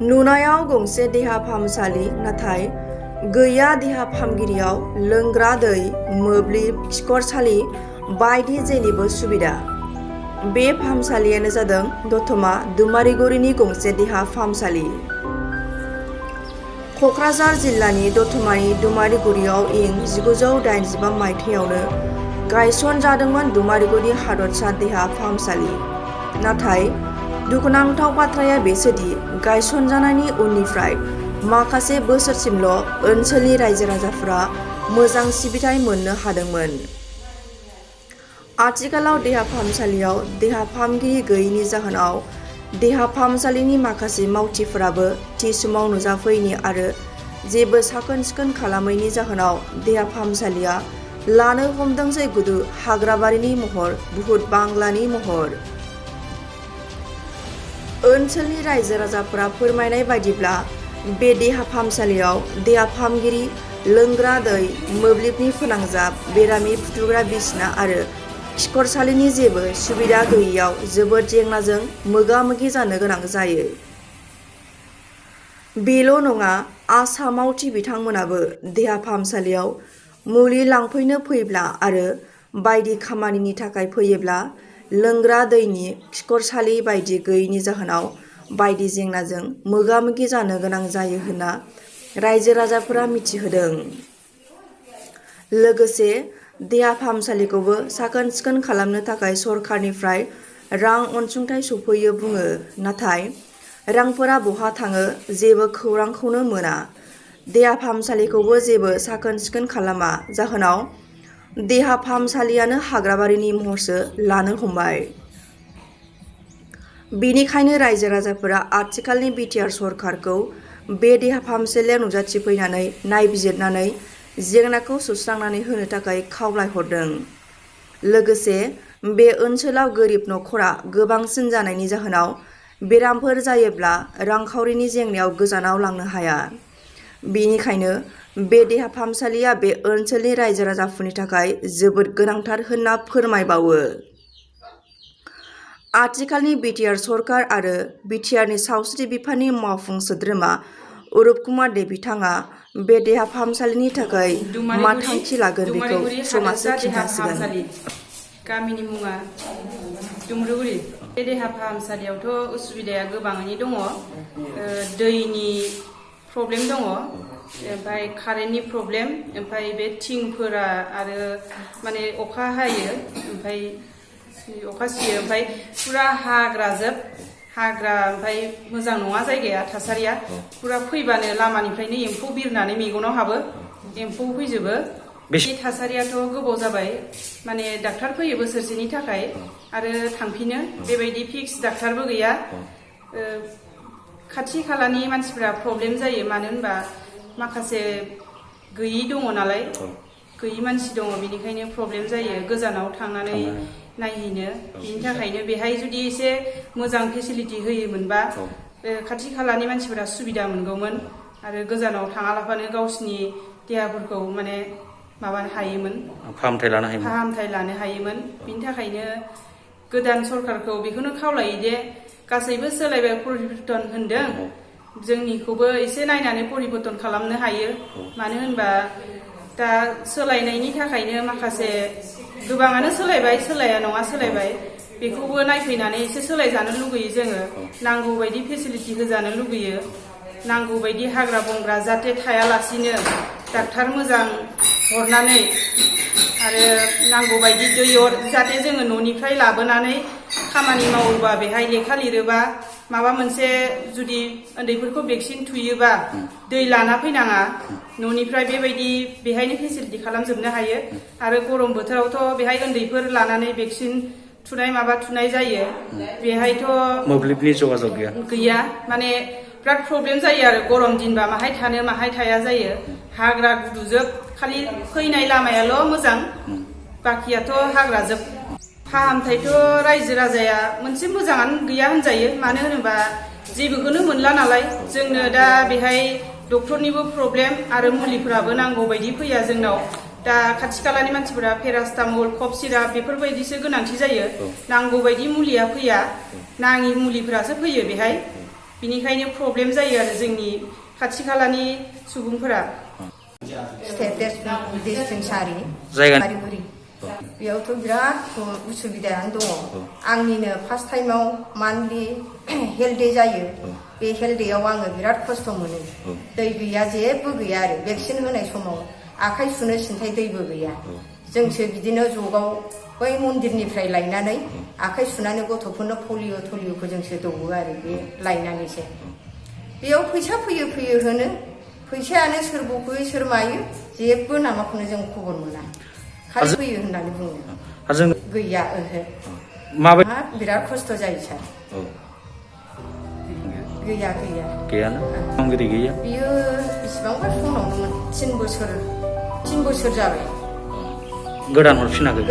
नुनायाव गंसे देहा फाहामसालि नाथाय गैया देहा फाहामगिरियाव लोंग्रा दै, मोब्लिब, खिखरसालि बायदि जेनिबो सुबिदा। बे फाहामसालियानो जादों दतमा दुमारिगुरिनि गंसे देहा फाहामसालि। कक्राझार जिल्लानि दतमानि दुमारिगुरियाव इं 1985 मायथाइयावनो गायसनजादोंमोन दुमारिगुरि हादरसा देहा फाहामसालि। नाथाय दुखुनांथाव बाथ्राया बेसोदि गायसनजानायनि उननिफ्राय माखासे बोसोरसिमल' ओनसोलनि रायजो राजाफोरा मोजां सिबिथाय मोननो हादोंमोन। आथिखालाव देहा फाहामसालियाव देहा फाहामगिरि गैयैनि जाहोनाव देहा फाहामसालिनि माखासे मावथिफोराबो थि समाव नुजाफैयैनि आरो जेबो साखोन सिखोन खालामैनि जाहोनाव देहा फाहामसालिया लानो हमदोंसै गुदु हाग्राबारिनि महर, भुत बांग्लानि महर। ओनसोलनि रायजो राजाफोरा फोरमायनाय बायदिब्ला बे देहा फाहामसालियाव देहा फाहामगिरि, लोंग्रा दै, मोब्लिबनि फोनांजाब, बेरामि फुथुग्रा बिसिना आरो खिखरसालिनि जेबो सुबिदा गैयैयाव जोबोद जेंनाजों मोगा मोगि जानो गोनां जायो। बेल' नङा, आसा मावथि बिथांमोनाबो देहा फाहामसालियाव मुलि लांफैनो फैब्ला आरो बायदि खामानिनि थाखाय फैयोब्ला लोंग्रा दैनि खिखरसालि बायदि गैयैनि जाहोनाव बायदि जेंनाजों मोगा मोगि जानो गोनां जायो होनना रायजो राजाफोरा मिथिहोदों। लोगोसे देहा फाहामसालिखौबो साखोन सिखोन खालामनो थाखाय सरकारनिफ्राय रां अनसुंथाइ सफैयो बुङो। नाथाय रांफोरा बहा थाङो जेबो खौरांखौनो मोना। देहा फाहामसालिखौबो जेबो साखोन सिखोन खालामा जाहोनाव देहा फाहामसालियानो हाग्राबारिनि महरसो लानो हमबाय। बेनिखायनो रायजो राजाफोरा आथिखालनि बिटिआर सरकारखौ बे देहा फाहामसालियाव नुजाथिफैनानै नायबिजिरनानै जेंनाखौ सुस्रांनानै होनो थाखाय खावलायहरदों। लोगोसे बे ओनसोलाव गोरिब नखरा गोबांसिन जानायनि जाहोनाव बेरामफोर जायोब्ला रांखावरिनि जेंनायाव गोजानाव लांनो हाया। बेनिखायनो बे देहा फाहामसालिया बे ओनसोलनि रायजो राजाफोरनि थाखाय जोबोद गोनांथार होनना फोरमायबावो। आथिखालनि बिटिआर सरकार आरो बिटिआरनि सावस्रि बिफाननि मावफुं सोद्रोमा अरुप कुमार दे बिथाङा बे देहा फाहामसालिनि थाखाय मा थांखि लागोन बेखौ समाजनो खिन्थासिगोन। गामिनि मुङा दुमरुगुरि। बे देहा फाहामसालियावथ' उसुबिदाया गोबाङैनो दङ। दैनि प्रब्लेम दङ, ओमफ्राय कारेन्टनि प्रब्लेम, ओमफ्राय बे थिंफोरा आरो माने अखा हायो, ओमफ्राय अखा सियो, ओमफ्राय फुरा हाग्रा, ओमफ्राय मोजां नङा जायगाया, थासारिया फुरा फैबानो लामानिफ्रायनो एम्फौ बिरनानै मेगनाव हाबो, एम्फौ फैजोबो। बे थासारियाथ' गोबाव जाबाय, माने डाक्टार फैयो बोसोरसेनि थाखाय आरो थांफिनो, बेबायदि फिक्स डाक्टारबो गैया। खाथि खालानि मानसिफ्रा प्रब्लेम जायो, मानो होनबा माखासे गैयि दङ नालाय, गैयि मानसि दङ, बेनिखायनो प्रब्लेम जायो गोजानाव थांनानै नायहैनो। बिनि थाखायनो बेहाय जुदि एसे मोजां फेसिलिटि होयोमोनबा खाथि खालानि मानसिफोरा सुबिदा मोनगौमोन आरो गोजानाव थाङालाबानो गावसिनि देहाफोरखौ माने माबानो हायोमोन, फाहामथाय लानो हायोमोन। बिनि थाखायनो गोदान सरकारखौ बेखौनो खावलायो दे गासैबो सोलायबाय, परिबर्तन होनदों, जोंनिखौबो एसे नायनानै परिबर्तन खालामनो हायो। मानो होनबा दा सोलायनायनि थाखायनो माखासे गोबाङानो सोलायबाय, सोलाया नङा सोलायबाय, बेखौबो नायफैनानै एसे सोलायजानो लुगैयो जोङो। नांगौ बायदि फेसिलिटि होजानो लुगैयो, नांगौ बायदि हाग्रा बंग्रा जाहाथे थायालासिनो डाक्टार मोजां हरनानै आरो नांगौ बायदि दै अर जाहाथे जोङो न'निफ्राय लाबोनानै खामानि मावोबा, बेहाय लेखा लिरोबा, माबा मोनसे जुदि उन्दैफोरखौ भेक्सिन थुयोबा दै लाना फैनाङा, न'निफ्राय बेबायदि बेहायनो फेसिलिटि खालामजोबनो हायो। आरो गरम बोथोरावथ' बेहाय उन्दैफोर लानानै भेक्सिन थुनाय जायो, बेहायथ' मोब्लिबनि जगाजग गैया, माने बिराद प्रब्लेम जायो आरो गरम दिनबा माहाय थानो माहाय थाया जायो, हाग्रा गुदुजोब, खालि फैनाय लामायाल' मोजां, बाखियाथ' हाग्राजोब। फाहामथायथ' रायजो राजाया मोनसे मोजाङानो गैया होनजायो, मानो होनोबा जेबोखौनो मोनला नालाय। जोंनो दा बेहाय डक्टरनिबो प्रब्लेम आरो मुलिफोराबो नांगौ बायदि फैया जोंनाव। दा खाथि खालानि मानसिफोरा पेरास्टामल, कफ सिराप बेफोरबायदिसो गोनांथि जायो, नांगौ बायदि मुलिया फैया, नाङि मुलिफोरासो फैयो बेहाय। बिनिखायनो प्रब्लेम जायो आरो जोंनि खाथि खालानि सुबुंफोरा स्टेट डिस्पेन्सारि दुमारिगुरि बेयावथ' बिराद उसुबिदायानो दङ आंनिनो फार्स्ट टाइमाव मान्थलि हेल्थ डे जायो बे हेल्थ डेआव आङो बिराद खस्थ' मोनो दै गैया जेबो गैया आरो भेक्सिन होनाय समाव आखाइ सुनो सिन्थाय दैबो गैया जोंसो बिदिनो जगाव बै मन्दिरनिफ्राय लायनानै आखाइ सुनानै गथ'फोरनो पलिअ'खौ जोंसो दौवो आरो बे लायनानैसो बेयाव फैसा फैयो होनो फैसायानो सोर बख'यो सोर मायो जेबो नामाखौनो जों खबर मोना खालि फैयो होननानै बुङो गैया ओहो बिराद खस्थ' जायो सार गैया बियो बेसेबांबा समावनोमोन 3 बोसोर जाबाय गोदान हरफिनाखै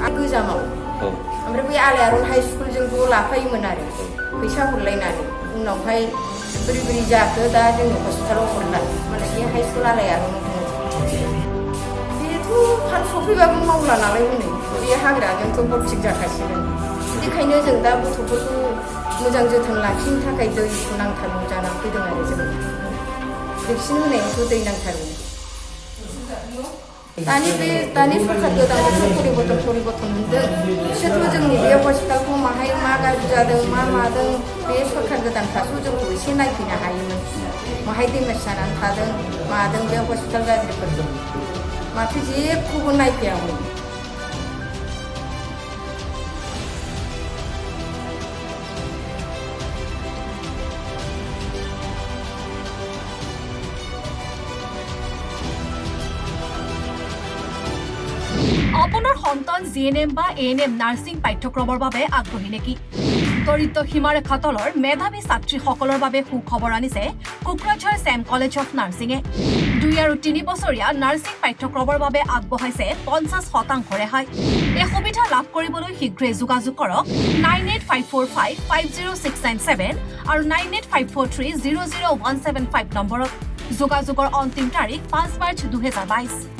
आं गोजामाव ओमफ्राय बै आलायारन हाइ स्कुलजों ज' लाफायोमोन आरो फैसा हरलायनानै उनावहाय बोरै जाखो दा जोङो हस्पिटालाव हरला मालाय बे हाइ स्कुल आलायारनाव दङ बेथ' फान सफैबाबो मावला नालाय हनै बे हाग्राजोंथ' बरथिक जाखासिगोन बिदिखायनो जों दा गथ'फोरखौ मोजां जोथोन लाखिनो थाखाय दैखौ नांथारगौ जानानै फैदों आरो जों भेक्सिन होनायावथ' दै नांथारगौ दानि सरकार गोदान परिबर्तन होनदों बिसोरथ' जोंनि बे हस्पिटालखौ माहाय मा गाज्रि जादों मा मादों बे सरकार गोदानफ्राथ' जोंखौ एसे नायफैनो हायोमोन माहाय डेमेज जानानै थादों मादों बे हस्पिटाल गाज्रिफोरखौ माथो जेबखौबो नायफैयामोन আপোনাৰ সন্তান জিএনএম বা এএনএম নাৰ্ছিং পাঠ্যক্ৰমৰ বাবে আগ্ৰহী নেকি দৰিদ্ৰ সীমাৰেখা তলৰ মেধাৱী ছাত্ৰীসকলৰ বাবে সুখবৰ আনিছে কোকৰাঝাৰ ছেম কলেজ অফ নাৰ্ছিঙে 2 আৰু 3 বছৰীয়া নাৰ্ছিং পাঠ্যক্ৰমৰ বাবে আগবঢ়াইছে 50% ৰেহাই এই সুবিধা লাভ কৰিবলৈ শীঘ্ৰে যোগাযোগ কৰক 9854550697 আৰু 9854300175 নম্বৰত যোগাযোগৰ অন্তিম তাৰিখ 5 মাৰ্চ 2022